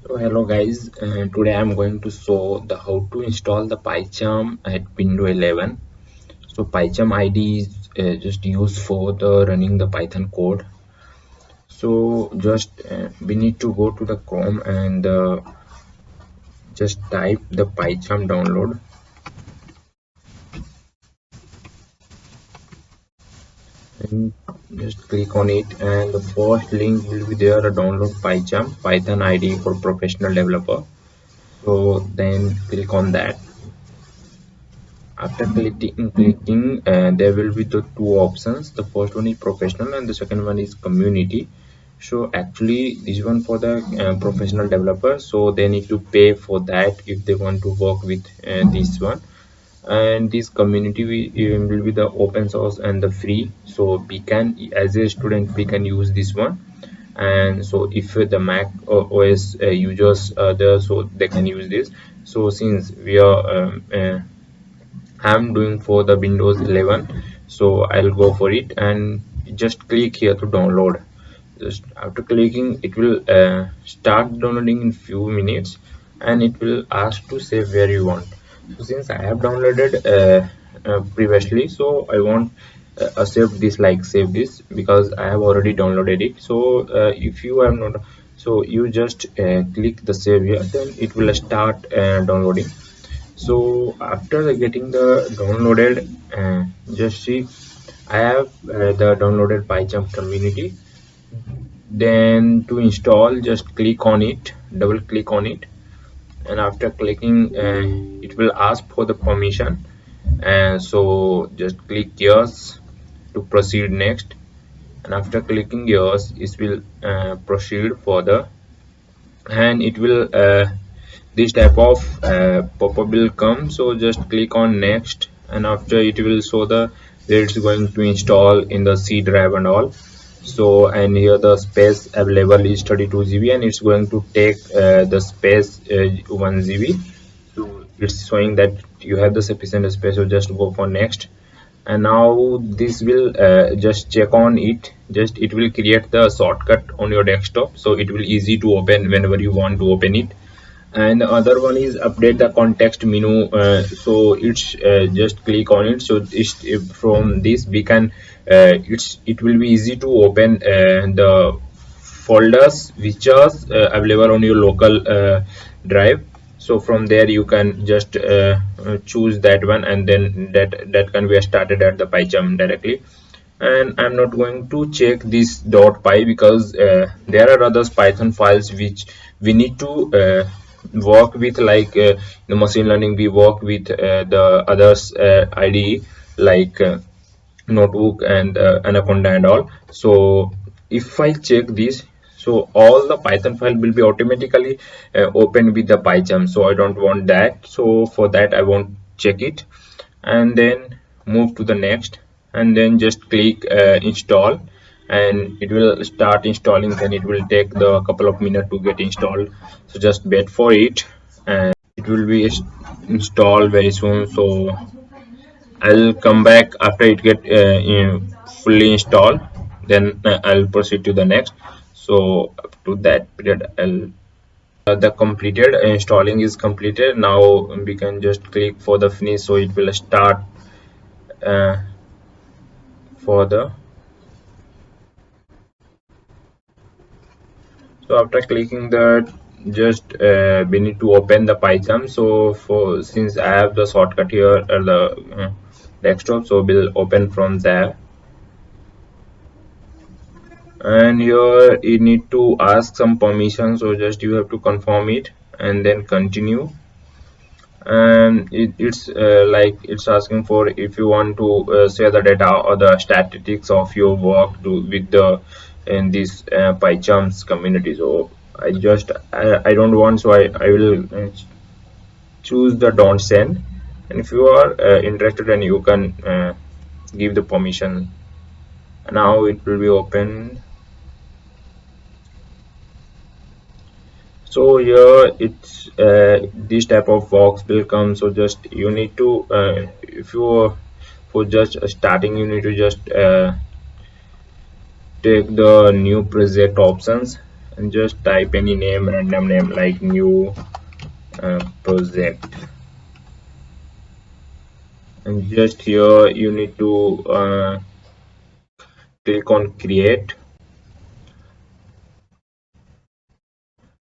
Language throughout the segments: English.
So hello guys, today I'm going to show the how to install the PyCharm at Windows 11. So PyCharm ID is just used for the running the Python code. So just we need to go to the Chrome and just type the PyCharm download and just click on it, and the first link will be there, download PyCharm Python ID for professional developer. So then click on that. After clicking there will be the two options. The first one is professional and the second one is community. So actually this one for the professional developers, so they need to pay for that if they want to work with this one. And this community will be the open source and the free, so we can, as a student, we can use this one. And so if the Mac OS users are there, so they can use this. So since we are I'm doing for the Windows 11, so I'll go for it and just click here to download. Just after clicking, it will start downloading in few minutes, and it will ask to save where you want. So since I have downloaded previously, so I want save this, like save this, because I have already downloaded it. So if you have not, so you just click the save here, then it will start downloading. So after getting the downloaded, just see I have the downloaded PyCharm community. Then to install, just click on it, double click on it, and after clicking it will ask for the permission, and so just click yes to proceed next. And after clicking yes, it will proceed further, and it will this type of pop-up will come. So just click on next, and after it will show the where it's going to install in the C drive and all. So and here the space available is 32 GB, and it's going to take the space 1 GB. So it's showing that you have the sufficient space, so just go for next. And now this will just check on it, just it will create the shortcut on your desktop, so it will easy to open whenever you want to open it. And the other one is update the context menu. So it's just click on it, so it's from this we can it will be easy to open the folders which are available on your local drive. So from there you can just choose that one, and then that can be started at the PyCharm directly. And I'm not going to check this .py because there are other Python files which we need to work with, like the machine learning we work with the others IDE, like notebook and anaconda and all. So if I check this, so all the Python file will be automatically opened with the PyCharm, so I don't want that. So for that I won't check it, and then move to the next, and then just click install, and it will start installing. Then it will take the couple of minutes to get installed, so just wait for it, and it will be installed very soon. So I'll come back after it get fully installed, then I'll proceed to the next. So up to that period, I'll the completed installing is completed. Now we can just click for the finish, so it will start uh, for the. So after clicking that, just we need to open the PyCharm. So for since I have the shortcut here at the desktop, so we'll open from there. And here you need to ask some permission, so just you have to confirm it and then continue. And it's like it's asking for if you want to share the data or the statistics of your work to with the in this PyCharm's community. So I don't want, so I will choose the don't send. And if you are interested, then you can give the permission. Now it will be open. So here it's this type of box will come. So just you need to if you for just starting, you need to just take the new project options, and just type any name, random name like new project, and just here you need to click on create,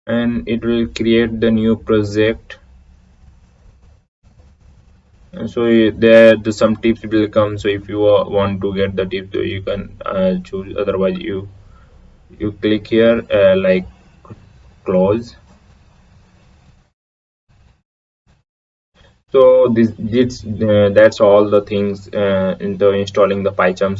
and it will create the new project. And so there some tips will come, so if you want to get the tips, so you can choose, otherwise you click here like close. So this that's all the things into installing the PyCharm